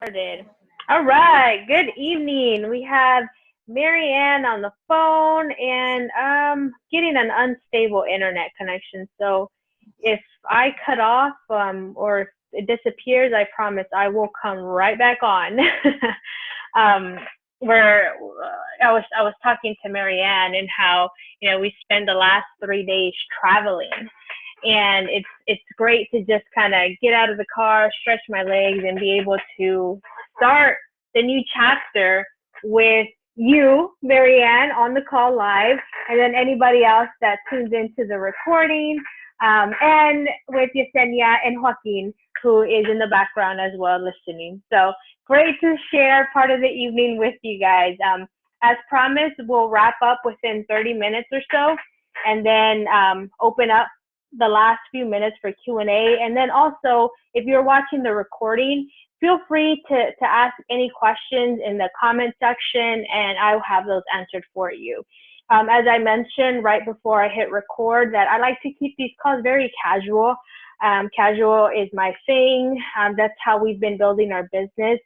Started. All right. Good evening. We have Marianne on the phone and getting an unstable internet connection. So if I cut off or if it disappears, I promise I will come right back on. um, where I was talking to Marianne and how we spend the last 3 days traveling, and it's great to just kind of get out of the car, stretch my legs, and be able to start the new chapter with you, Marianne, on the call live, and then anybody else that tunes into the recording, and with Yesenia and Joaquin, who is in the background as well listening. So great to share part of the evening with you guys. As promised, we'll wrap up within 30 minutes or so, and then open up the last few minutes for Q&A. And then also, if you're watching the recording, feel free to ask any questions in the comment section, and I'll have those answered for you. As I mentioned right before I hit record, that I like to keep these calls very casual. Casual is my thing. That's how we've been building our business,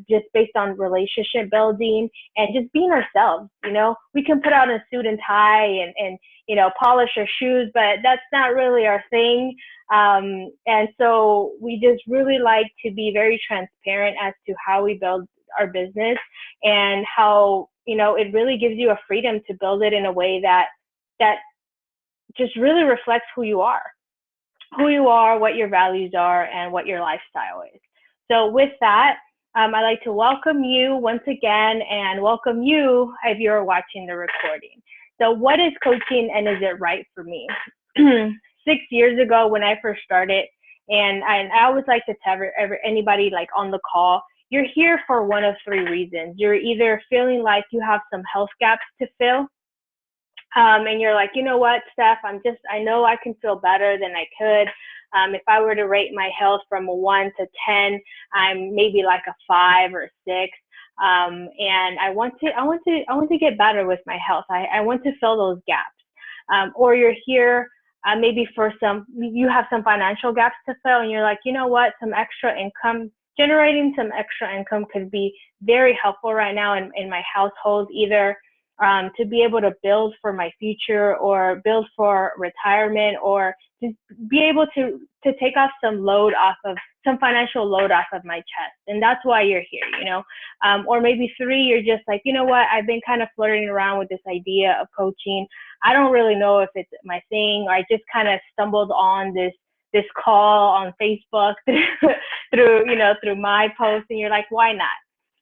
just based on relationship building and just being ourselves. We can put out a suit and tie and polish our shoes, but that's not really our thing. And so we just really like to be very transparent as to how we build our business and how, it really gives you a freedom to build it in a way that just really reflects who you are, what your values are, and what your lifestyle is. So with that, I'd like to welcome you once again, and welcome you if you're watching the recording. So what is coaching, and is it right for me? 6 years ago when I first started, and I always like to tell anybody like on the call, you're here for one of three reasons. You're either feeling like you have some health gaps to fill, and you're like, you know what, Steph, I know I can feel better than I could. If I were to rate my health from a 1 to 10, I'm maybe like a 5 or a 6. And I want to get better with my health. I want to fill those gaps. Or you're here maybe you have some financial gaps to fill, and you're like, you know what, generating some extra income could be very helpful right now in my household, either to be able to build for my future or build for retirement, or to be able to take off some financial load off of my chest. And that's why you're here, or maybe 3, you're just like, you know what, I've been kind of flirting around with this idea of coaching. I don't really know if it's my thing, or I just kind of stumbled on this call on Facebook through my post, and you're like, why not?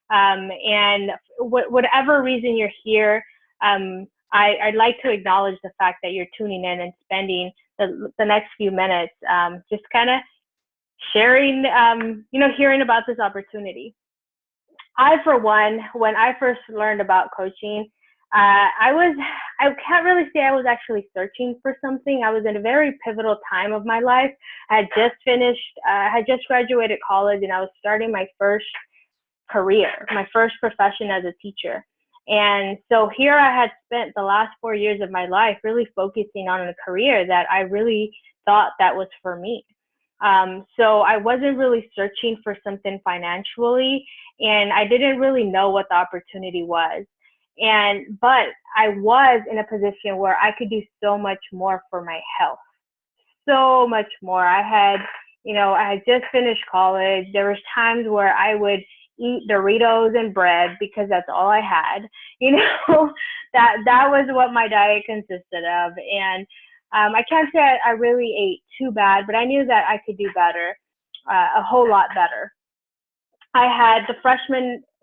And whatever reason you're here, I'd like to acknowledge the fact that you're tuning in and spending the next few minutes just kind of sharing, hearing about this opportunity. I, for one, when I first learned about coaching, I can't really say I was actually searching for something. I was in a very pivotal time of my life. I had just graduated college, and I was starting my first career, my first profession as a teacher. And so here I had spent the last 4 years of my life really focusing on a career that I really thought that was for me. So I wasn't really searching for something financially, and I didn't really know what the opportunity was. But I was in a position where I could do so much more for my health, so much more. I had just finished college. There was times where I would eat Doritos and bread because that's all I had. That was what my diet consisted of. And I can't say I really ate too bad, but I knew that I could do better, a whole lot better. I had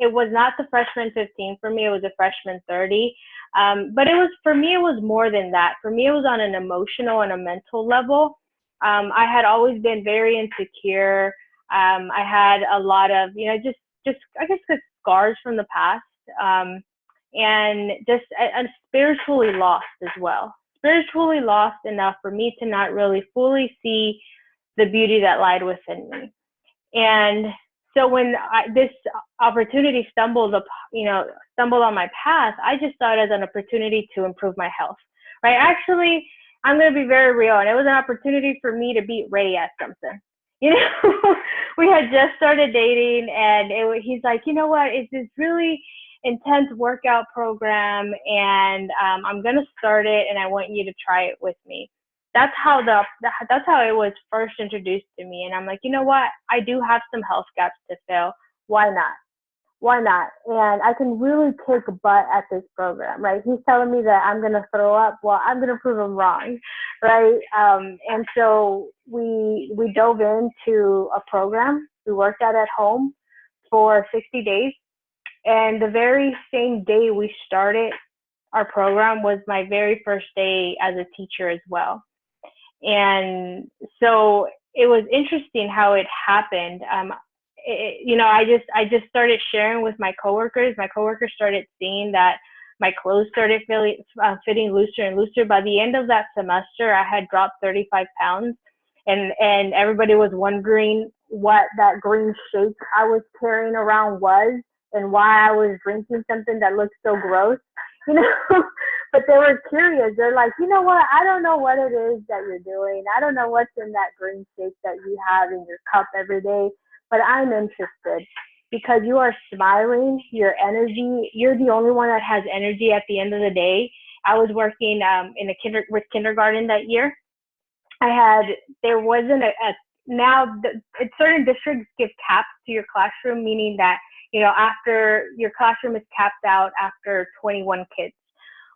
it was not the freshman 15 for me, it was a freshman 30. But for me, it was more than that. For me, it was on an emotional and a mental level. I had always been very insecure. I had a lot of, just I guess the scars from the past, and just I'm spiritually lost as well. Spiritually lost enough for me to not really fully see the beauty that lied within me. And so when this opportunity stumbled on my path, I just saw it as an opportunity to improve my health, right? Actually, I'm going to be very real, and it was an opportunity for me to beat Ray at something. we had just started dating, and he's like, you know what? It's this really intense workout program, and I'm gonna start it, and I want you to try it with me. That's how it was first introduced to me, and I'm like, you know what? I do have some health gaps to fill. Why not? Why not? And I can really kick butt at this program, right? He's telling me that I'm gonna throw up. Well, I'm gonna prove him wrong, right? And so we dove into a program. We worked out at home for 60 days, and the very same day we started our program was my very first day as a teacher as well. And so it was interesting how it happened. I just started sharing with my coworkers. My coworkers started seeing that my clothes started fitting looser and looser. By the end of that semester, I had dropped 35 pounds, and everybody was wondering what that green shake I was carrying around was, and why I was drinking something that looked so gross, you know. But they were curious. They're like, you know what? I don't know what it is that you're doing. I don't know what's in that green shake that you have in your cup every day, but I'm interested because you are smiling, your energy, you're the only one that has energy at the end of the day. I was working with kindergarten that year. There wasn't certain districts give caps to your classroom, meaning that, after your classroom is capped out after 21 kids.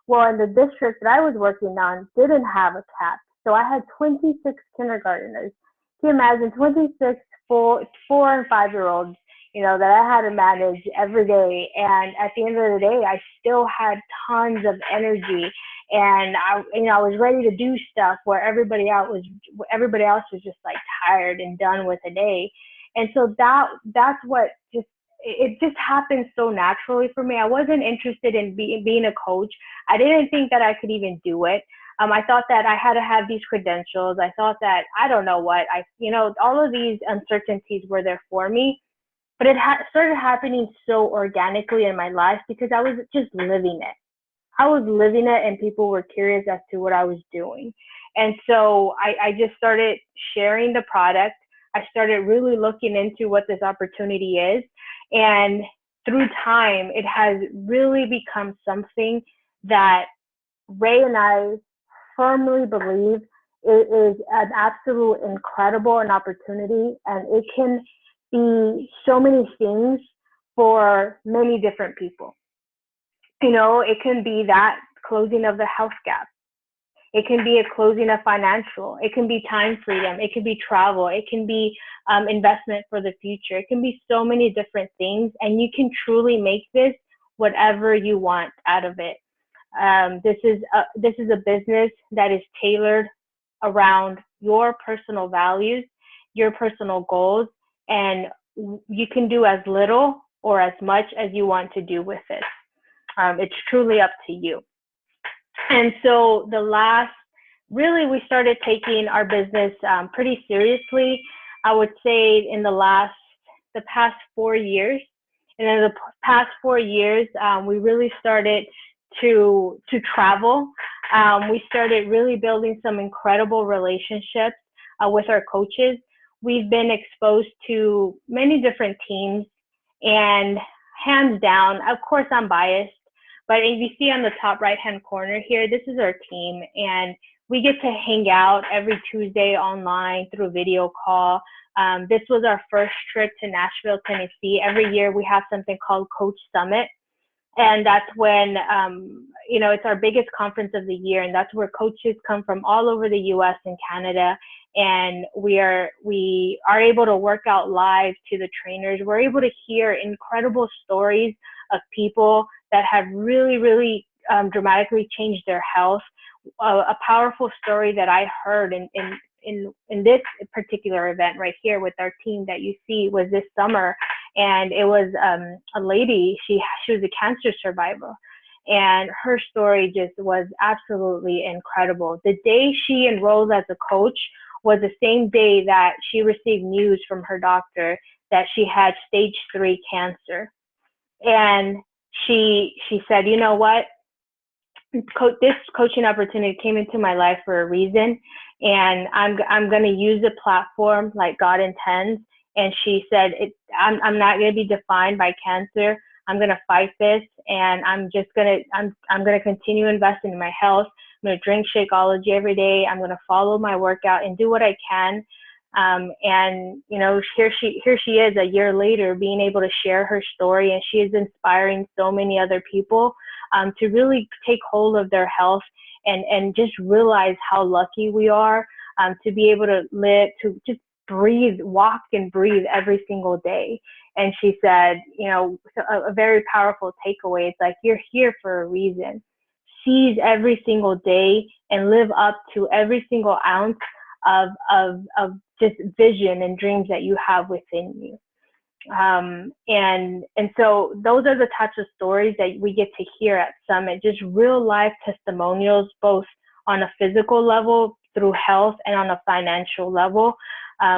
Well, in the district that I was working on didn't have a cap. So I had 26 kindergartners. Can you imagine 26 4 and 5-year-olds, that I had to manage every day. And at the end of the day, I still had tons of energy, and I was ready to do stuff where everybody else was just like tired and done with the day. And so that's what it just happened so naturally for me. I wasn't interested in being a coach. I didn't think that I could even do it. I thought that I had to have these credentials. I thought that I don't know what all of these uncertainties were there for me, but it started happening so organically in my life because I was just living it. I was living it, and people were curious as to what I was doing. And so I just started sharing the product. I started really looking into what this opportunity is. And through time, it has really become something that Ray and I firmly believe it is an absolute incredible an opportunity, and it can be so many things for many different people. It can be that closing of the health gap. It can be a closing of financial. It can be time freedom. It can be travel. It can be investment for the future. It can be so many different things, and you can truly make this whatever you want out of it. This is a business that is tailored around your personal values, your personal goals, and you can do as little or as much as you want to do with it. It's truly up to you. And so we started taking our business pretty seriously. I would say in the past 4 years. And in the past 4 years, we really started to travel. We started really building some incredible relationships with our coaches. We've been exposed to many different teams, and hands down, of course I'm biased, but if you see on the top right-hand corner here, this is our team, and we get to hang out every Tuesday online through video call. This was our first trip to Nashville, Tennessee. Every year we have something called Coach Summit, and that's when, it's our biggest conference of the year, and that's where coaches come from all over the U.S. and Canada, and we are able to work out live to the trainers. We're able to hear incredible stories of people that have really, really dramatically changed their health. A powerful story that I heard in this particular event right here with our team that you see was this summer, and it was a lady. She was a cancer survivor, and her story just was absolutely incredible. The day she enrolled as a coach was the same day that she received news from her doctor that she had stage 3 cancer. And she said, you know what? This coaching opportunity came into my life for a reason, and I'm going to use the platform like God intends, And she said, I'm not going to be defined by cancer. I'm going to fight this, and I'm going to continue investing in my health. I'm going to drink Shakeology every day. I'm going to follow my workout and do what I can. And you know, here she is a year later, being able to share her story, and she is inspiring so many other people to really take hold of their health and just realize how lucky we are to be able to live, to just breathe, walk and breathe every single day. And she said, you know, a very powerful takeaway. It's like, you're here for a reason. Seize every single day and live up to every single ounce of just vision and dreams that you have within you. And so those are the types of stories that we get to hear at Summit, just real life testimonials, both on a physical level through health and on a financial level.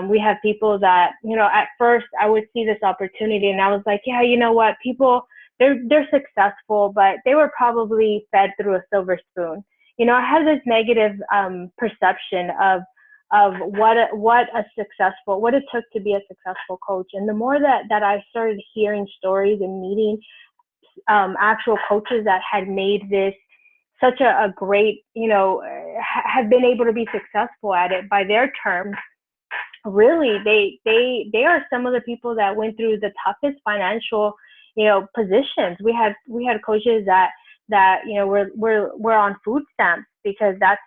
We have people that, you know, at first I would see this opportunity and I was like, yeah, you know what, people, they're successful, but they were probably fed through a silver spoon. You know, I had this negative perception of what it took to be a successful coach. And the more that I started hearing stories and meeting actual coaches that had made this such a great, you know, have been able to be successful at it by their terms, really, they are some of the people that went through the toughest financial, you know, positions. We had coaches that you know we're on food stamps because that's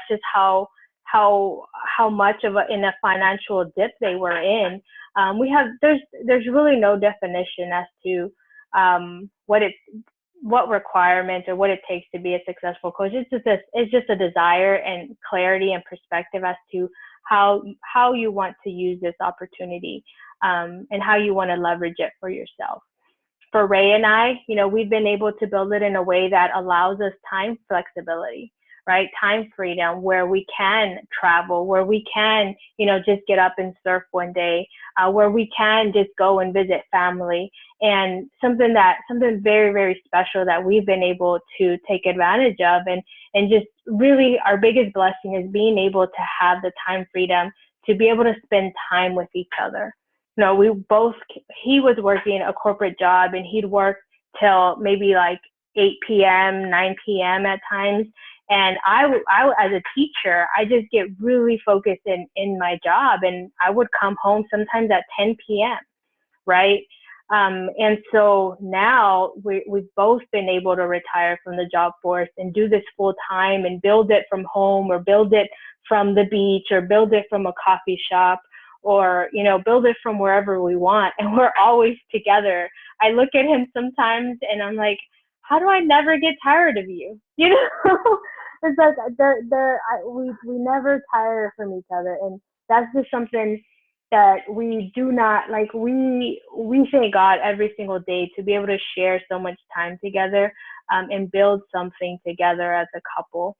just how much of in a financial dip they were in. There's really no definition as to what requirements or what it takes to be a successful coach. It's just a desire and clarity and perspective as to how you want to use this opportunity and how you want to leverage it for yourself. For Ray and I, you know, we've been able to build it in a way that allows us time flexibility, right? Time freedom, where we can travel, where we can, you know, just get up and surf one day, where we can just go and visit family. And something very, very special that we've been able to take advantage of, and just really our biggest blessing is being able to have the time freedom to be able to spend time with each other. You know, he was working a corporate job and he'd work till maybe like 8 p.m., 9 p.m. at times. And I, as a teacher, I just get really focused in my job, and I would come home sometimes at 10 p.m., right? And so now we've both been able to retire from the job force and do this full time and build it from home, or build it from the beach, or build it from a coffee shop, or, you know, build it from wherever we want. And we're always together. I look at him sometimes and I'm like, how do I never get tired of you? You know, it's like we never tire from each other. And that's just something that we do not, like, we thank God every single day to be able to share so much time together and build something together as a couple,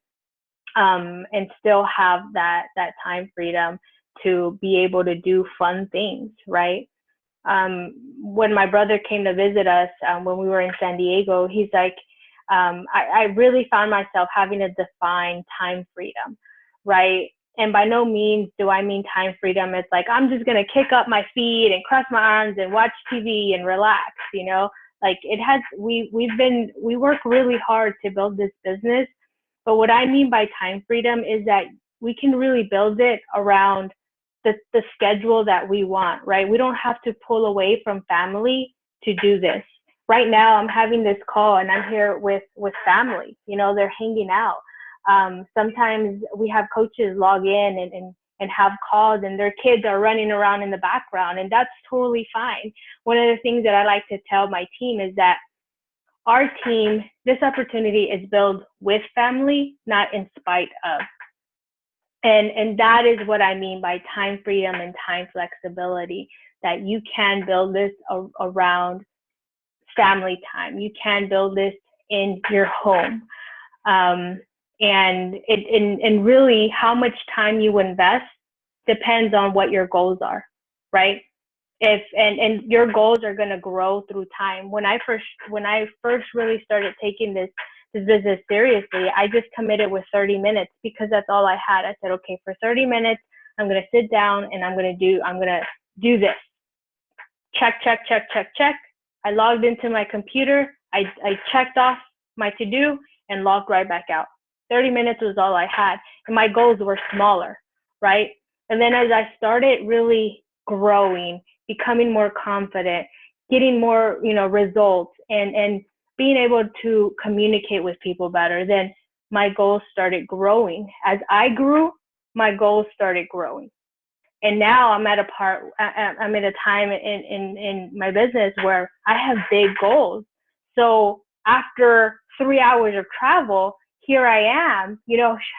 and still have that time freedom to be able to do fun things, right? When my brother came to visit us when we were in San Diego, he's like, I really found myself having to define time freedom, right? And by no means do I mean time freedom. It's like, I'm just going to kick up my feet and cross my arms and watch TV and relax, you know? Like, we work really hard to build this business. But what I mean by time freedom is that we can really build it around the schedule that we want, right? We don't have to pull away from family to do this. Right now, I'm having this call and I'm here with family. You know, they're hanging out. Sometimes we have coaches log in and have calls, and their kids are running around in the background, and that's totally fine. One of the things that I like to tell my team is that our team, this opportunity is built with family, not in spite of. And that is what I mean by time freedom and time flexibility, that you can build this around family time. You can build this in your home. And really how much time you invest depends on what your goals are, right? And your goals are going to grow through time. When I first really started taking this business seriously, I just committed with 30 minutes because that's all I had. I said, okay, for 30 minutes, I'm going to sit down and I'm going to do this. Check, check, check, check, check. I logged into my computer. I checked off my to-do and logged right back out. 30 minutes was all I had. And my goals were smaller, right? And then as I started really growing, becoming more confident, getting more, results and being able to communicate with people better, then my goals started growing. As I grew, my goals started growing. And now I'm at a time in my business where I have big goals. So after 3 hours of travel, here I am,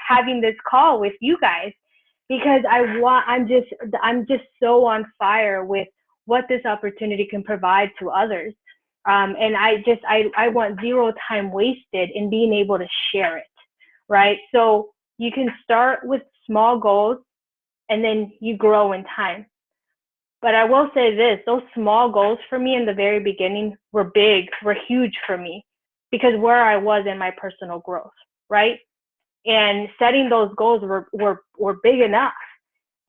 having this call with you guys because I'm just so on fire with what this opportunity can provide to others. And I want zero time wasted in being able to share it, right? So you can start with small goals and then you grow in time. But I will say this, those small goals for me in the very beginning were huge for me because where I was in my personal growth, right? And setting those goals were big enough.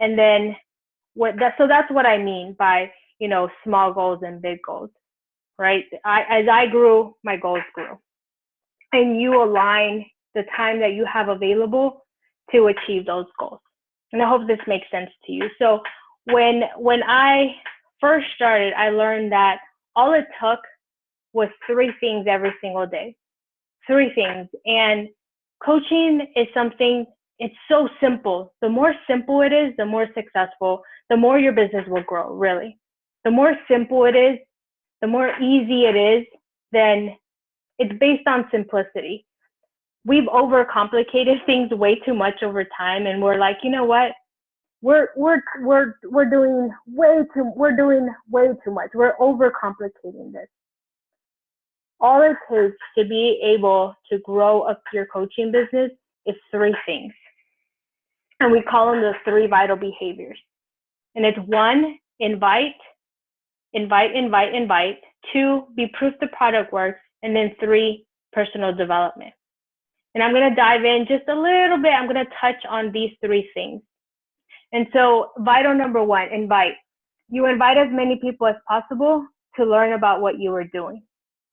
And then so that's what I mean by, small goals and big goals, right? As I grew, my goals grew. And you align the time that you have available to achieve those goals. And I hope this makes sense to you. So when I first started, I learned that all it took was 3 things every single day. 3 things. And coaching is something, it's so simple. The more simple it is, the more successful, the more your business will grow, really. The more simple it is, the more easy it is, then it's based on simplicity. We've overcomplicated things way too much over time, and we're like, you know what? We're doing way too much. We're overcomplicating this. All it takes to be able to grow up your coaching business is 3 things. And we call them the 3 vital behaviors. And it's 1, invite. 2, be proof the product works. And then 3, personal development. And I'm going to dive in just a little bit. I'm going to touch on these 3 things. And so vital number 1, invite. You invite as many people as possible to learn about what you are doing.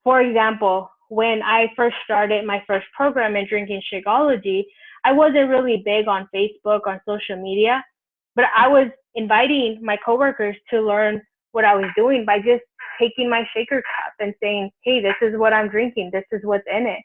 For example, when I first started my first program in drinking Shakeology, I wasn't really big on Facebook, on social media, but I was inviting my coworkers to learn what I was doing by just taking my shaker cup and saying, hey, this is what I'm drinking. This is what's in it,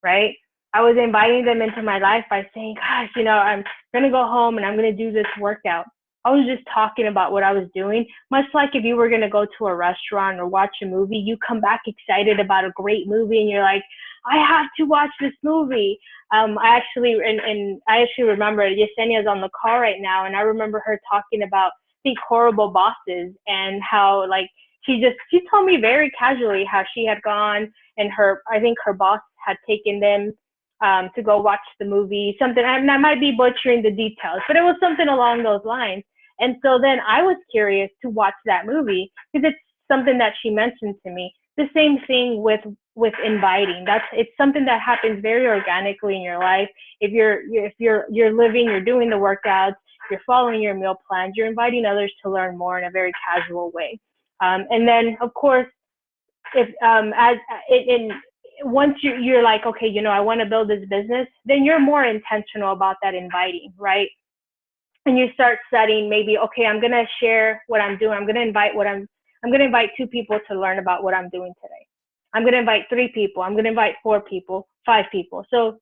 right? I was inviting them into my life by saying, gosh, I'm going to go home and I'm going to do this workout. I was just talking about what I was doing, much like if you were going to go to a restaurant or watch a movie, you come back excited about a great movie and you're like, I have to watch this movie. I actually remember Yesenia's on the call right now, and I remember her talking about, I think, horrible bosses and how she told me very casually how she had gone and I think her boss had taken them to go watch the movie, something, I might be butchering the details, but it was something along those lines. And so then I was curious to watch that movie because it's something that she mentioned to me. The same thing with inviting. It's something that happens very organically in your life. If you're living, you're doing the workouts, you're following your meal plans, you're inviting others to learn more in a very casual way. And then of course, once you're like, okay, I want to build this business, then you're more intentional about that inviting, right? And you start setting maybe, okay, I'm going to share what I'm doing. I'm going to invite 2 people to learn about what I'm doing today. I'm going to invite 3 people. I'm going to invite 4 people, 5 people. So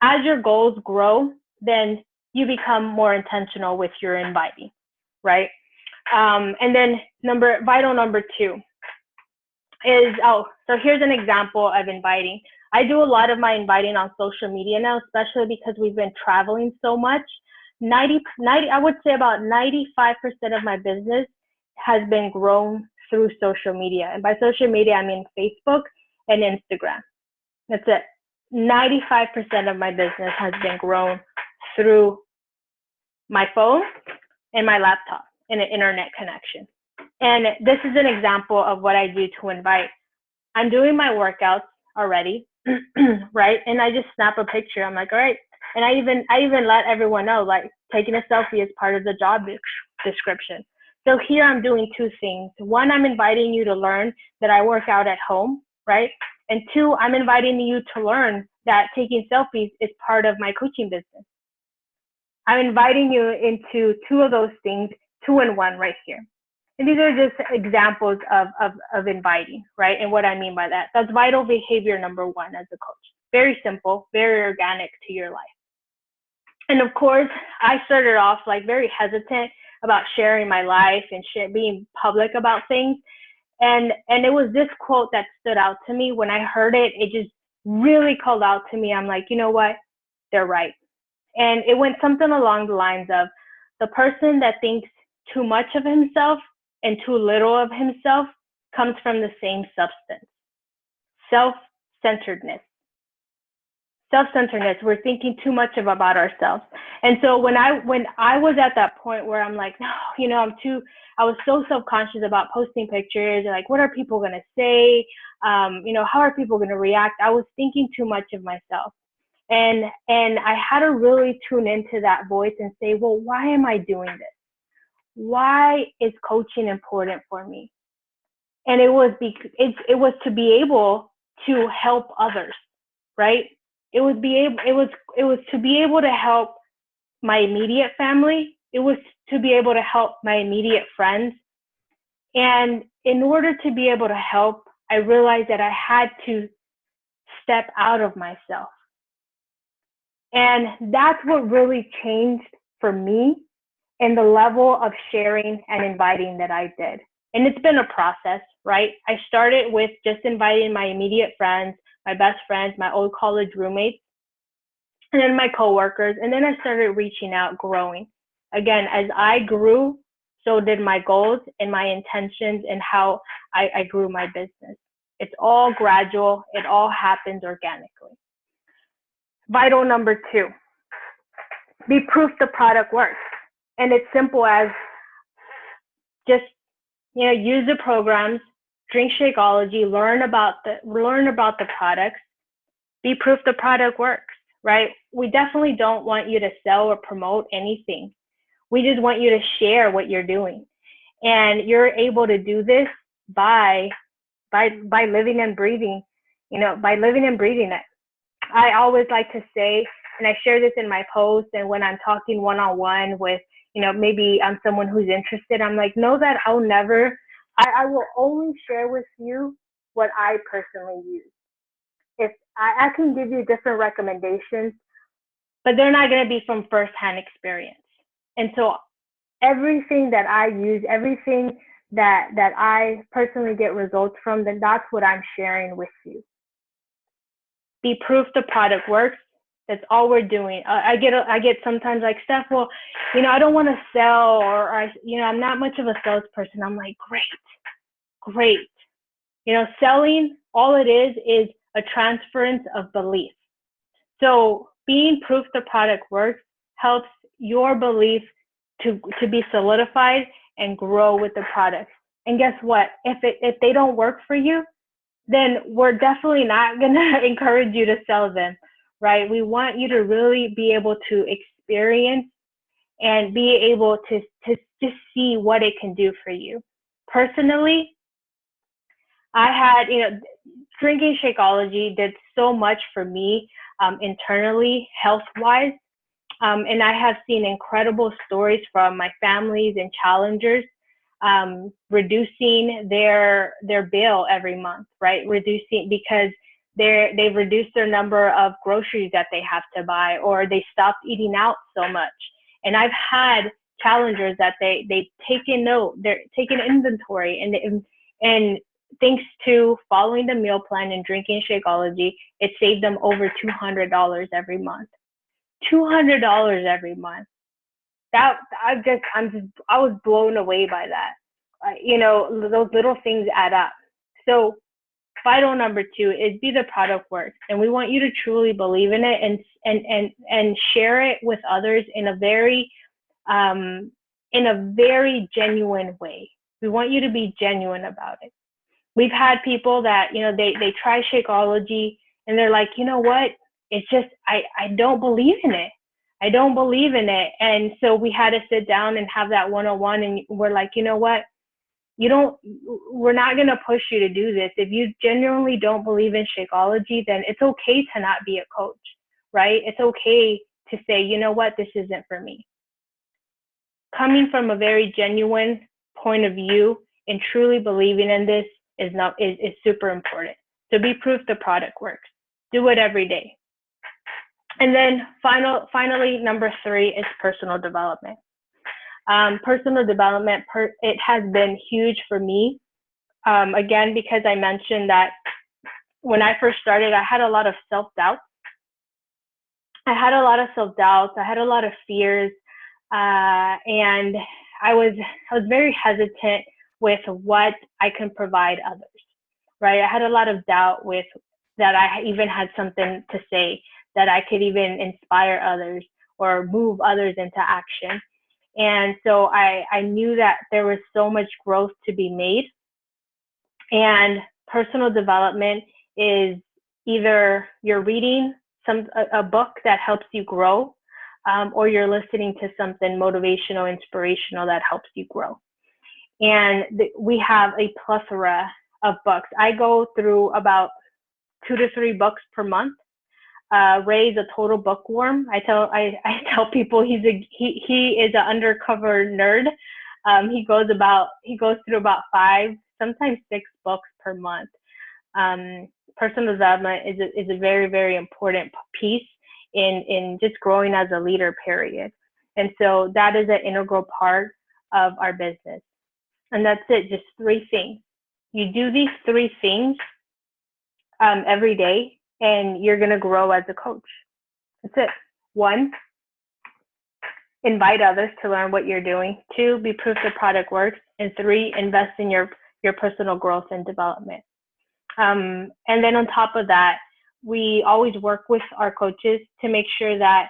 as your goals grow, then you become more intentional with your inviting, right? And then vital number 2 is, so here's an example of inviting. I do a lot of my inviting on social media now, especially because we've been traveling so much. I would say about 95% of my business has been grown through social media. And by social media, I mean Facebook and Instagram. That's it. 95% of my business has been grown through my phone and my laptop and an internet connection. And this is an example of what I do to invite. I'm doing my workouts already, right? And I just snap a picture. I'm like, all right. And I even let everyone know, like, taking a selfie is part of the job description. So here I'm doing two things. One, I'm inviting you to learn that I work out at home, right? And two, I'm inviting you to learn that taking selfies is part of my coaching business. I'm inviting you into two of those things, 2 in 1 right here. And these are just examples of inviting, right? And what I mean by that. That's vital behavior number 1 as a coach. Very simple, very organic to your life. And of course, I started off like very hesitant about sharing my life and being public about things. And it was this quote that stood out to me. When I heard it, it just really called out to me. I'm like, you know what? They're right. And it went something along the lines of, the person that thinks too much of himself and too little of himself comes from the same substance: self-centeredness. Self-centeredness. We're thinking too much about ourselves. And so when I was at that point where I'm like, no, you know, I was so self-conscious about posting pictures and like, what are people going to say? You know, how are people going to react? I was thinking too much of myself. And I had to really tune into that voice and say, well, why am I doing this? Why is coaching important for me? And it was to be able to help others, right? It was to be able to help my immediate family. It was to be able to help my immediate friends. And in order to be able to help, I realized that I had to step out of myself. And that's what really changed for me in the level of sharing and inviting that I did. And it's been a process, right? I started with just inviting my immediate friends, my best friends, my old college roommates, and then my coworkers. And then I started reaching out, growing. Again, as I grew, so did my goals and my intentions and how I grew my business. It's all gradual. It all happens organically. Vital number 2, be proof the product works. And it's simple as just, you know, use the programs, drink Shakeology, learn about the products, be proof the product works, right? We definitely don't want you to sell or promote anything. We just want you to share what you're doing. And you're able to do this by living and breathing, you know, by living and breathing it. I always like to say, and I share this in my posts and when I'm talking one-on-one with, you know, maybe I'm someone who's interested, I'm like, know that I will only share with you what I personally use. If I can give you different recommendations, but they're not going to be from firsthand experience. And so everything that I use, everything that I personally get results from, then that's what I'm sharing with you. Be proof the product works. That's all we're doing. I get sometimes like, Steph, well, you know, I don't want to sell, or I'm not much of a salesperson. I'm like, great. You know, selling, all it is a transference of belief. So being proof the product works helps your belief to be solidified and grow with the product. And guess what? If they don't work for you, then we're definitely not going to encourage you to sell them, right? We want you to really be able to experience and be able to just see what it can do for you. Personally, I had, you know, drinking Shakeology did so much for me internally, health-wise. And I have seen incredible stories from my families and challengers reducing their bill every month, right? Reducing because they've reduced their number of groceries that they have to buy, or they stopped eating out so much. And I've had challengers that they've taken note, they're taking inventory, and thanks to following the meal plan and drinking Shakeology, it saved them over $200 every month. $200 every month. That I was blown away by that. You know, those little things add up. So vital number 2 is be the product works, and we want you to truly believe in it and share it with others in a very genuine way. We want you to be genuine about it. We've had people that, you know, they try Shakeology and they're like, you know what? It's just I don't believe in it. I don't believe in it. And so we had to sit down and have that one-on-one, and we're like, you know what? We're not going to push you to do this. If you genuinely don't believe in Shakeology, then it's okay to not be a coach, right? It's okay to say, you know what, this isn't for me. Coming from a very genuine point of view and truly believing in this is super important. So be proof the product works. Do it every day. And then finally, number 3 is personal development. Personal development, it has been huge for me. Again, because I mentioned that when I first started, I had a lot of self-doubt. I had a lot of fears, and I was very hesitant with what I can provide others, right? I had a lot of doubt with that I even had something to say, that I could even inspire others or move others into action. And so I knew that there was so much growth to be made. And personal development is either you're reading a book that helps you grow, or you're listening to something motivational, inspirational that helps you grow. And we have a plethora of books. I go through about 2 to 3 books per month. Ray's a total bookworm. I tell people he is an undercover nerd. He goes through about 5, sometimes 6 books per month. Personal development is a very, very important piece in just growing as a leader, period. And so that is an integral part of our business. And that's it, just 3 things. You do these 3 things every day, and you're going to grow as a coach. That's it. 1, invite others to learn what you're doing. 2, be proof the product works. And 3, invest in your personal growth and development. And then on top of that, we always work with our coaches to make sure that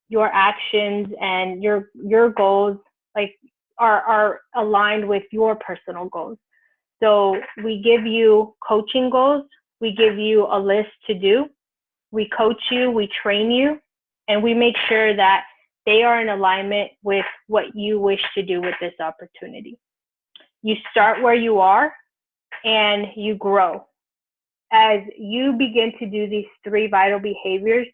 your actions and your goals are aligned with your personal goals. So we give you coaching goals. We give you a list to do. We coach you, we train you, and we make sure that they are in alignment with what you wish to do with this opportunity. You start where you are and you grow. As you begin to do these 3 vital behaviors,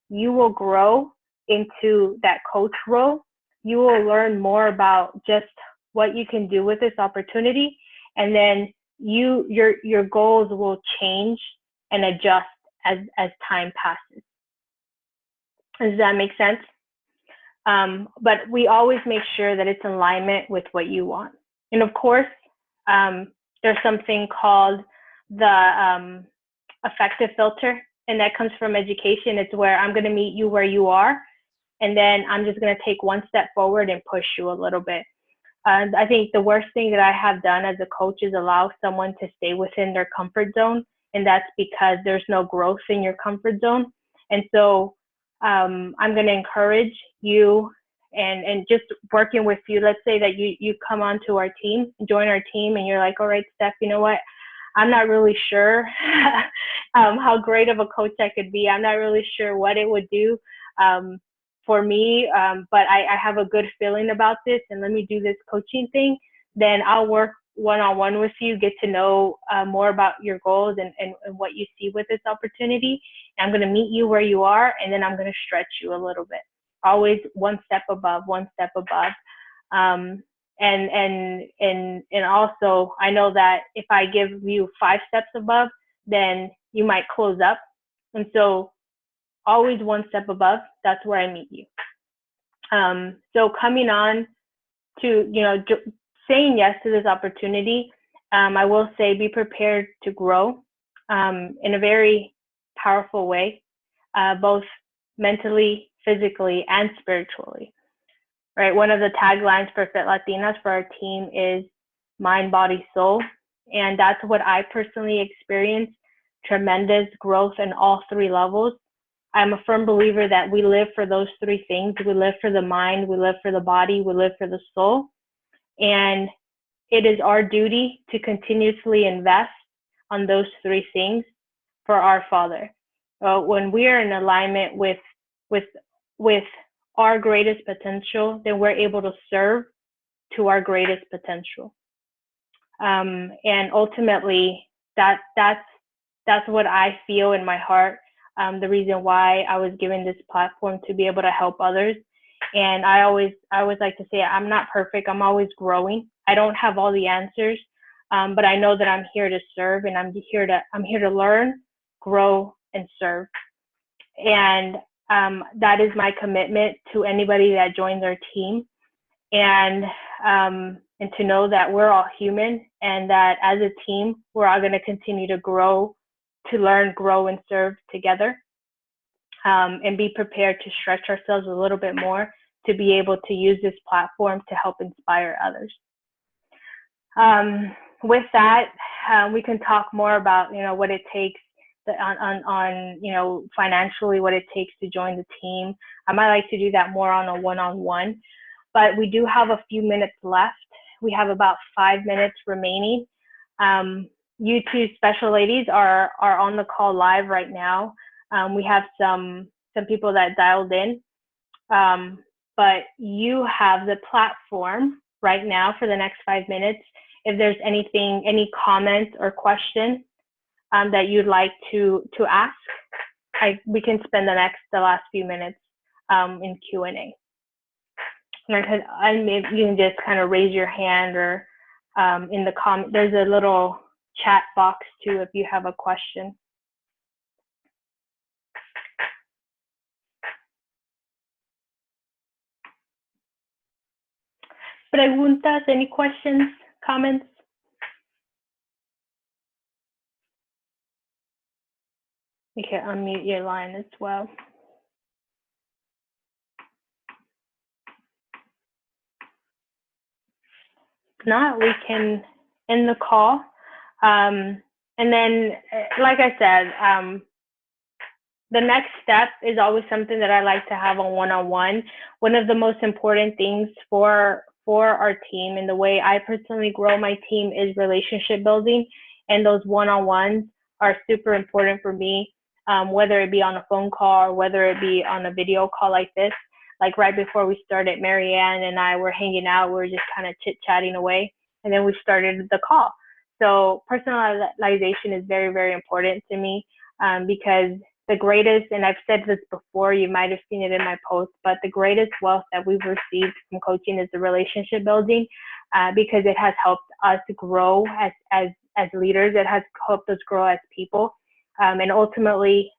you will grow into that coach role. You will learn more about just what you can do with this opportunity, and then your goals will change and adjust as time passes. Does that make sense? But we always make sure that it's in alignment with what you want. And of course, there's something called the effective filter, and that comes from education. It's where I'm going to meet you where you are, and then I'm just going to take 1 step forward and push you a little bit. I think the worst thing that I have done as a coach is allow someone to stay within their comfort zone, and that's because there's no growth in your comfort zone. And so I'm going to encourage you and just working with you. Let's say that you come onto our team, join our team, and you're like, all right, Steph, you know what? I'm not really sure how great of a coach I could be. I'm not really sure what it would do for me, but I have a good feeling about this, and let me do this coaching thing. Then I'll work one-on-one with you, get to know more about your goals and what you see with this opportunity. And I'm going to meet you where you are, and then I'm going to stretch you a little bit. Always 1 step above, 1 step above. And also, I know that if I give you 5 steps above, then you might close up. And so always 1 step above, that's where I meet you. So coming on to, saying yes to this opportunity, I will say be prepared to grow in a very powerful way, both mentally, physically, and spiritually. Right? One of the taglines for FitLatinas for our team is mind, body, soul. And that's what I personally experienced, tremendous growth in all 3 levels. I'm a firm believer that we live for those 3 things. We live for the mind, we live for the body, we live for the soul. And it is our duty to continuously invest on those 3 things for our Father. When we are in alignment with our greatest potential, then we're able to serve to our greatest potential. And ultimately, that's what I feel in my heart. The reason why I was given this platform to be able to help others. And I always like to say I'm not perfect. I'm always growing. I don't have all the answers, but I know that I'm here to serve, and I'm here to learn, grow, and serve. And that is my commitment to anybody that joins our team. And to know that we're all human, and that as a team, we're all going to continue to grow, to learn, grow, and serve together, and be prepared to stretch ourselves a little bit more to be able to use this platform to help inspire others. With that, we can talk more about, what it takes on financially, what it takes to join the team. I might like to do that more on a one-on-one, but we do have a few minutes left. We have about 5 minutes remaining. You two special ladies are on the call live right now. We have some people that dialed in, but you have the platform right now for the next 5 minutes. If there's anything, any comments or questions that you'd like to ask, we can spend the last few minutes in Q&A. And maybe you can just kind of raise your hand, or in the comment, there's a little chat box too if you have a question. Preguntas, any questions, comments? You can unmute your line as well. If not, we can end the call. And then, like I said, the next step is always something that I like to have on one-on-one. One of the most important things for our team, and the way I personally grow my team, is relationship building. And those one-on-ones are super important for me, whether it be on a phone call or whether it be on a video call like this. Like right before we started, Marianne and I were hanging out. We were just kind of chit-chatting away, and then we started the call. So personalization is very, very important to me, because the greatest, and I've said this before, you might have seen it in my post, but the greatest wealth that we've received from coaching is the relationship building, because it has helped us grow as leaders. It has helped us grow as people, and ultimately,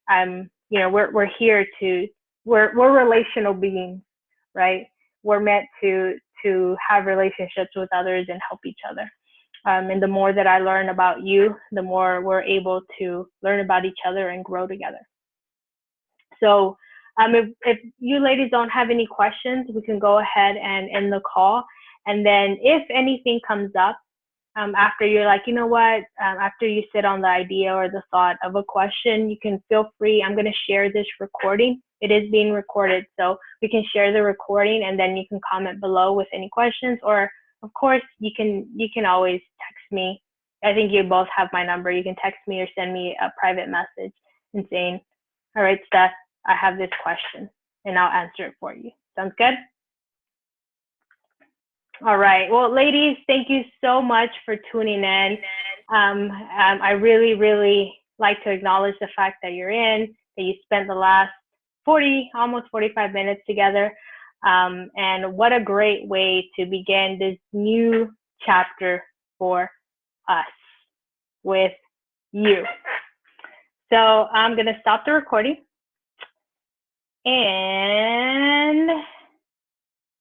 we're here to. We're relational beings, right? We're meant to have relationships with others and help each other. And the more that I learn about you, the more we're able to learn about each other and grow together. So if you ladies don't have any questions, we can go ahead and end the call. And then if anything comes up, after you're like, after you sit on the idea or the thought of a question, you can feel free. I'm going to share this recording. It is being recorded, so we can share the recording, and then you can comment below with any questions. Or of course, you can always text me. I think you both have my number. You can text me or send me a private message and saying, all right, Steph, I have this question, and I'll answer it for you. Sounds good? All right. Well, ladies, thank you so much for tuning in. I really, really like to acknowledge the fact that you're in, that you spent the last almost 45 minutes together. And what a great way to begin this new chapter for us with you. So I'm going to stop the recording. And